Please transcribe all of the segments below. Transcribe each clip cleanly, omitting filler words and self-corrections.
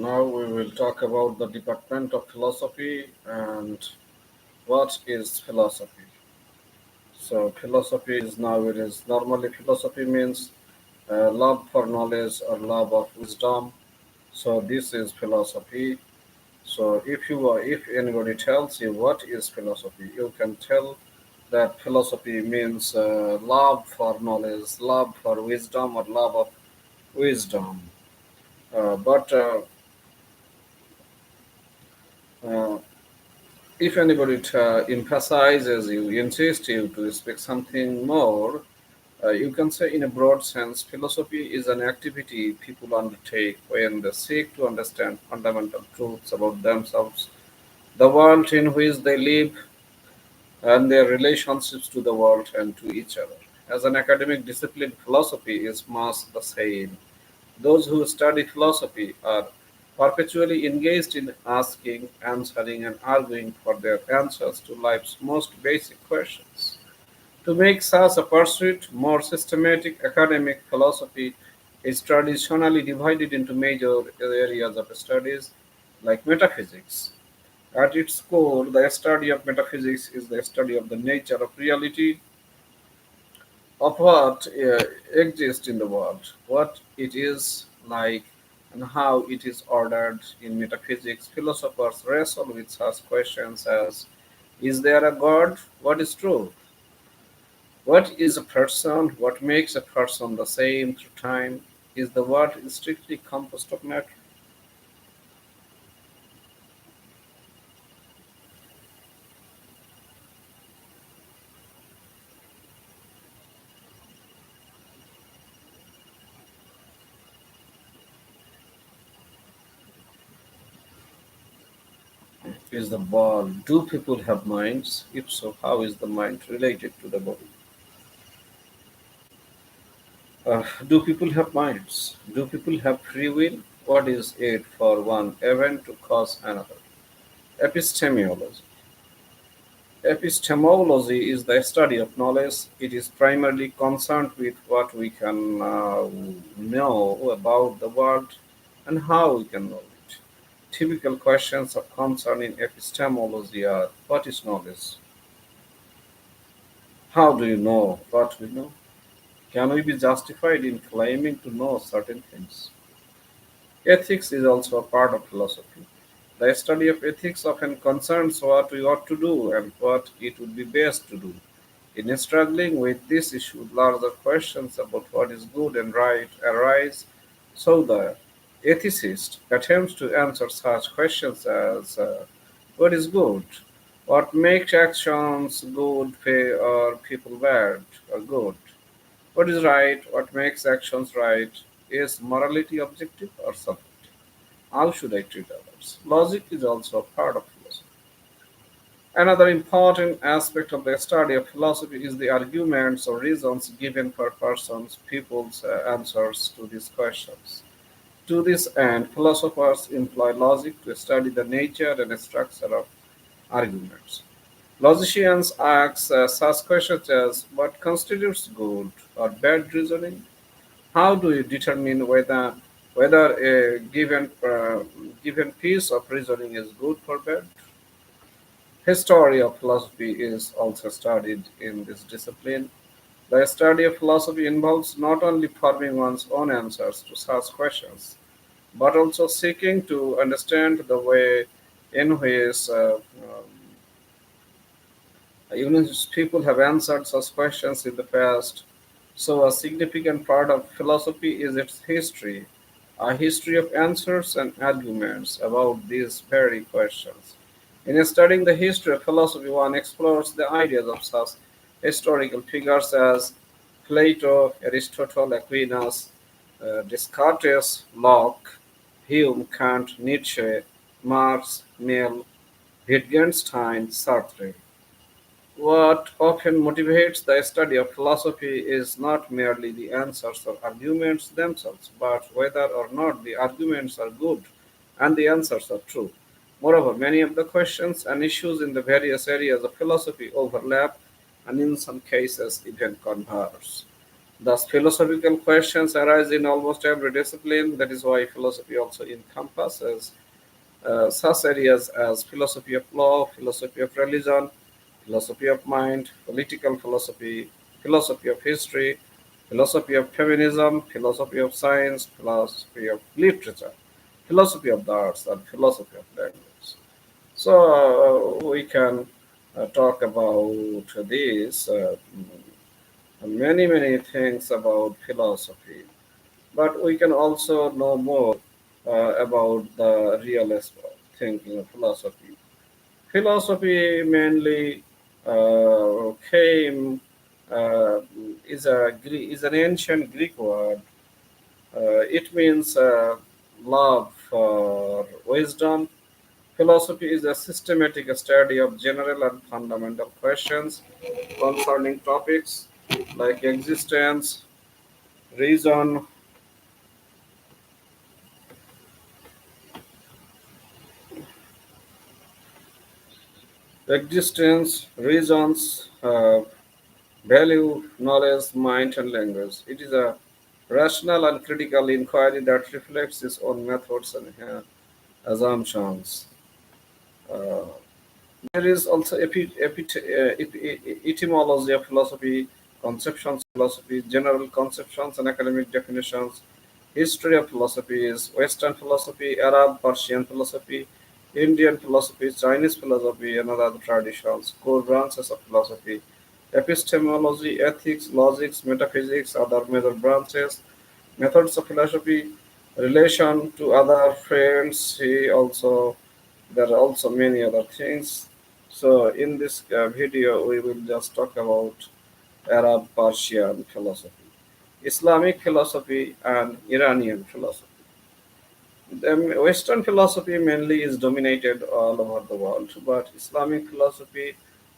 Now we will talk about the department of philosophy and what is philosophy. So philosophy is nowadays normally philosophy means love for knowledge or love of wisdom. So this is philosophy. So if anybody tells you what is philosophy, you can tell that philosophy means love for knowledge, love for wisdom, or love of wisdom. But uh, if anybody emphasizes you, insists you to speak something more, you can say in a broad sense, philosophy is an activity people undertake when they seek to understand fundamental truths about themselves, the world in which they live, and their relationships to the world and to each other. As an academic discipline, philosophy is much the same. Those who study philosophy are perpetually engaged in asking, answering, and arguing for their answers to life's most basic questions. To make such a pursuit more systematic, academic philosophy is traditionally divided into major areas of studies like metaphysics. At its core, the study of metaphysics is the study of the nature of reality, of what exists in the world, what it is like, and how it is ordered. In metaphysics, philosophers wrestle with such questions as: is there a God? What is truth? What is a person? What makes a person the same through time? Is the world strictly composed of matter? Is the world? Do people have minds? If so, how is the mind related to the body? Do people have minds? Do people have free will? What is it for one event to cause another? Epistemology. Epistemology is the study of knowledge. It is primarily concerned with what we can know about the world and how we can know it. Typical questions of concern in epistemology are: what is knowledge? How do you know what we know? Can we be justified in claiming to know certain things? Ethics is also a part of philosophy. The study of ethics often concerns what we ought to do and what it would be best to do. In struggling with this issue, larger questions about what is good and right arise, so the ethicist attempts to answer such questions as what is good, what makes actions good, or people bad or good, what is right, what makes actions right, is morality objective or subjective? How should I treat others? Logic is also a part of philosophy. Another important aspect of the study of philosophy is the arguments or reasons given for persons, people's answers to these questions. To this end, philosophers employ logic to study the nature and structure of arguments. Logicians ask such questions as: what constitutes good or bad reasoning? How do you determine whether a given piece of reasoning is good or bad? History of philosophy is also studied in this discipline. The study of philosophy involves not only forming one's own answers to such questions, but also seeking to understand the way in which people have answered such questions in the past. So, a significant part of philosophy is its history, a history of answers and arguments about these very questions. In studying the history of philosophy, one explores the ideas of such historical figures as Plato, Aristotle, Aquinas, Descartes, Locke, Hume, Kant, Nietzsche, Marx, Mill, Wittgenstein, Sartre. What often motivates the study of philosophy is not merely the answers or arguments themselves, but whether or not the arguments are good and the answers are true. Moreover, many of the questions and issues in the various areas of philosophy overlap and in some cases even converge. Thus, philosophical questions arise in almost every discipline. That is why philosophy also encompasses such areas as philosophy of law, philosophy of religion, philosophy of mind, political philosophy, philosophy of history, philosophy of feminism, philosophy of science, philosophy of literature, philosophy of the arts, and philosophy of language. So we can talk about this many things about philosophy, but we can also know more about the realist thinking of philosophy. Philosophy mainly came is an ancient Greek word. It means love for wisdom. Philosophy is a systematic study of general and fundamental questions concerning topics like reason, reasons, value, knowledge, mind, and language. It is a rational and critical inquiry that reflects its own methods and assumptions. Uh, there is also etymology of philosophy, conceptions of philosophy, general conceptions and academic definitions. History of philosophy is Western philosophy, Arab, Persian philosophy, Indian philosophy, Chinese philosophy, and other traditions. Core branches of philosophy: epistemology, ethics, logics, metaphysics, other major branches. Methods of philosophy, relation to other fields. See also there are also many other things. So in this video, we will just talk about Arab Persian philosophy, Islamic philosophy, and Iranian philosophy. The Western philosophy mainly is dominated all over the world, but Islamic philosophy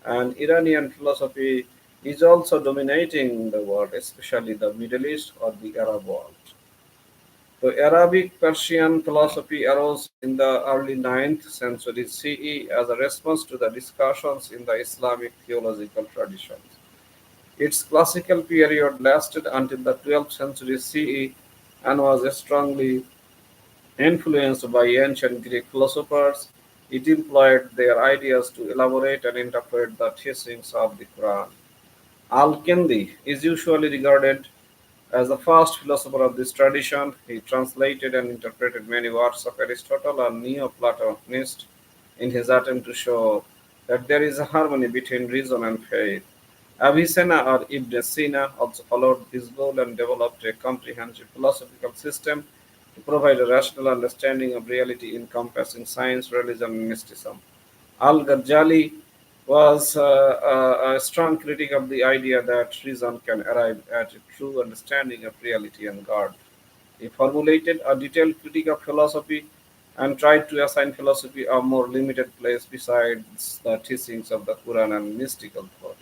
and Iranian philosophy is also dominating the world, especially the Middle East or the Arab world. The Arabic Persian philosophy arose in the early ninth century CE as a response to the discussions in the Islamic theological traditions. Its classical period lasted until the 12th century CE and was strongly influenced by ancient Greek philosophers. It employed their ideas to elaborate and interpret the teachings of the Quran. Al-Kindi is usually regarded as the first philosopher of this tradition. He translated and interpreted many works of Aristotle and Neoplatonists in his attempt to show that there is a harmony between reason and faith. Avicenna or Ibn Sina also followed this goal and developed a comprehensive philosophical system to provide a rational understanding of reality encompassing science, religion, and mysticism. Al-Ghazali was a strong critic of the idea that reason can arrive at a true understanding of reality and God. He formulated a detailed critique of philosophy and tried to assign philosophy a more limited place besides the teachings of the Quran and mystical thought.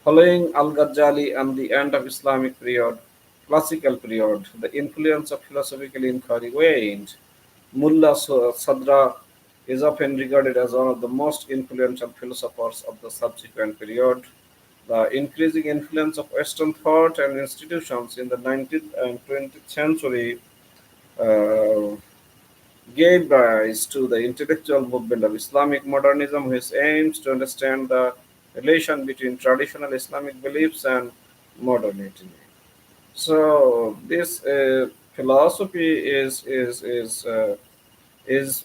Following Al-Ghazali and the end of Islamic period, classical period, the influence of philosophical inquiry waned. Mullah Sadra is often regarded as one of the most influential philosophers of the subsequent period. The increasing influence of Western thought and institutions in the 19th and 20th century uh, gave rise to the intellectual movement of Islamic modernism, which aims to understand the relation between traditional Islamic beliefs and modernity. So this philosophy is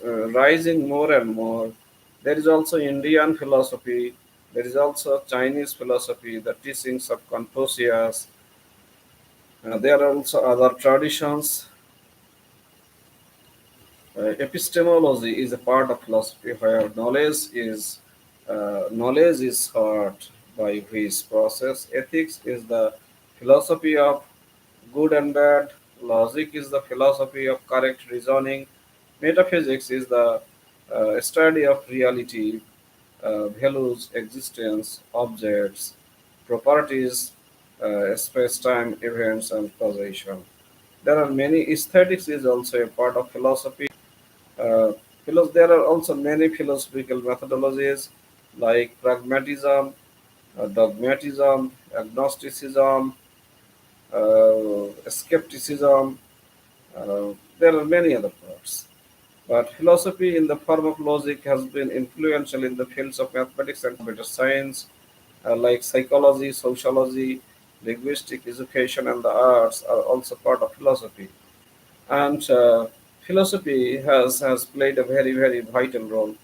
rising more and more. There is also Indian philosophy. There is also Chinese philosophy, the teachings of Confucius. There are also other traditions. Epistemology is a part of philosophy where knowledge is sought by which process. Ethics is the philosophy of good and bad. Logic is the philosophy of correct reasoning. Metaphysics is the study of reality, values, existence, objects, properties, space-time, events, and causation. There are many aesthetics is also a part of philosophy. Uh, there are also many philosophical methodologies like pragmatism, dogmatism, agnosticism, skepticism. There are many other parts. But philosophy in the form of logic has been influential in the fields of mathematics and computer science, like psychology, sociology, linguistic education, and the arts are also part of philosophy. And philosophy has played a very, very vital role.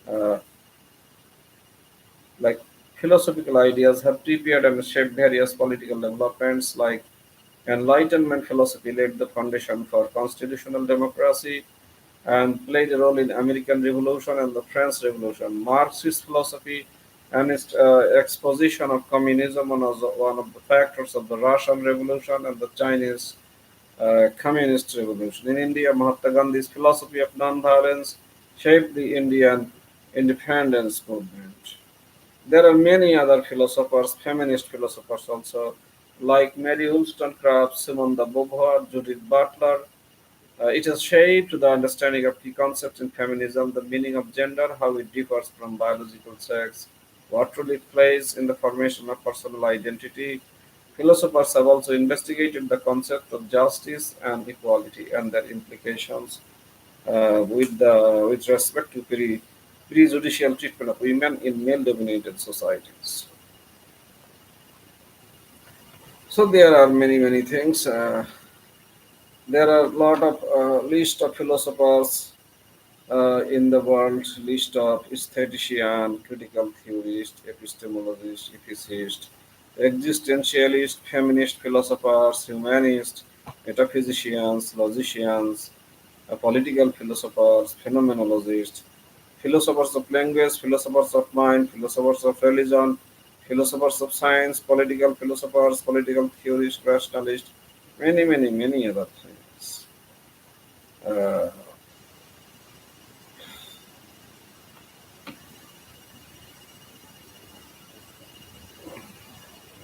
Uh, like philosophical ideas have prepared and shaped various political developments, like Enlightenment philosophy laid the foundation for constitutional democracy and played a role in American Revolution and the French Revolution. Marxist philosophy and its exposition of communism was one of the factors of the Russian Revolution and the Chinese Communist Revolution. In India, Mahatma Gandhi's philosophy of non-violence shaped the Indian independence movement. There are many other philosophers, feminist philosophers also, like Mary Wollstonecraft, Simone de Beauvoir, Judith Butler. It has shaped the understanding of key concepts in feminism, the meaning of gender, how it differs from biological sex, what role it plays in the formation of personal identity. Philosophers have also investigated the concept of justice and equality and their implications with respect to prejudicial treatment of women in male-dominated societies. So there are many many things. There are a lot of list of philosophers in the world, list of aesthetician, critical theorist, epistemologist, ethicist, existentialist, feminist philosophers, humanists, metaphysicians, logicians, political philosophers, phenomenologists, philosophers of language, philosophers of mind, philosophers of religion, philosophers of science, political philosophers, political theorists, rationalists, many, many, many other things. Uh,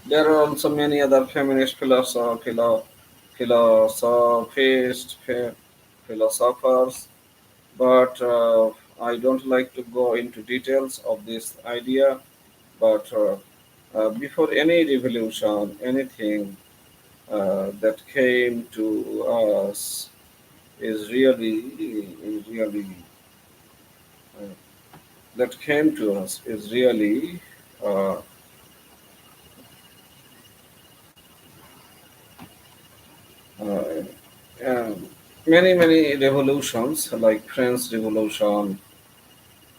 there are also many other feminist philosophists, philosophers, but I don't like to go into details of this idea. But before any revolution, anything that came to us is really uh, that came to us is really uh, uh, um, many many revolutions like French Revolution,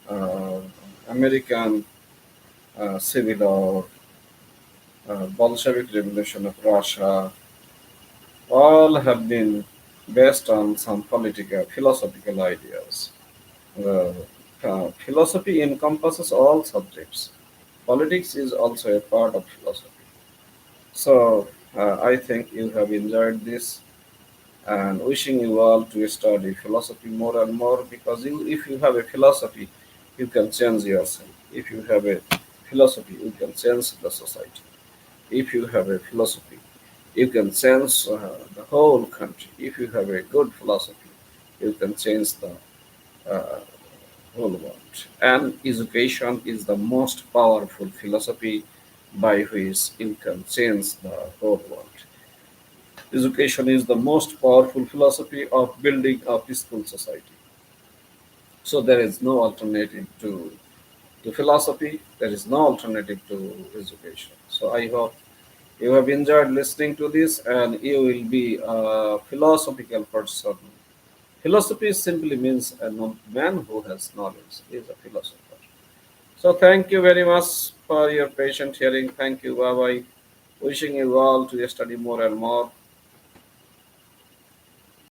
uh, American Civil War, Bolshevik Revolution of Russia, all have been based on some political philosophical ideas. Uh, Philosophy encompasses all subjects. Politics is also a part of philosophy. So I think you have enjoyed this and wishing you all to study philosophy more and more because if you have a philosophy, you can change yourself. If you have a philosophy, you can change the society. If you have a philosophy, you can change the whole country. If you have a good philosophy, you can change the uh, whole world. And education is the most powerful philosophy by which you can change the whole world. Education is the most powerful philosophy of building a peaceful society. So there is no alternative to philosophy, there is no alternative to education. So I hope you have enjoyed listening to this and you will be a philosophical person. Philosophy simply means a man who has knowledge is a philosopher. So thank you very much for your patient hearing. Thank you. Bye bye. Wishing you all to study more and more.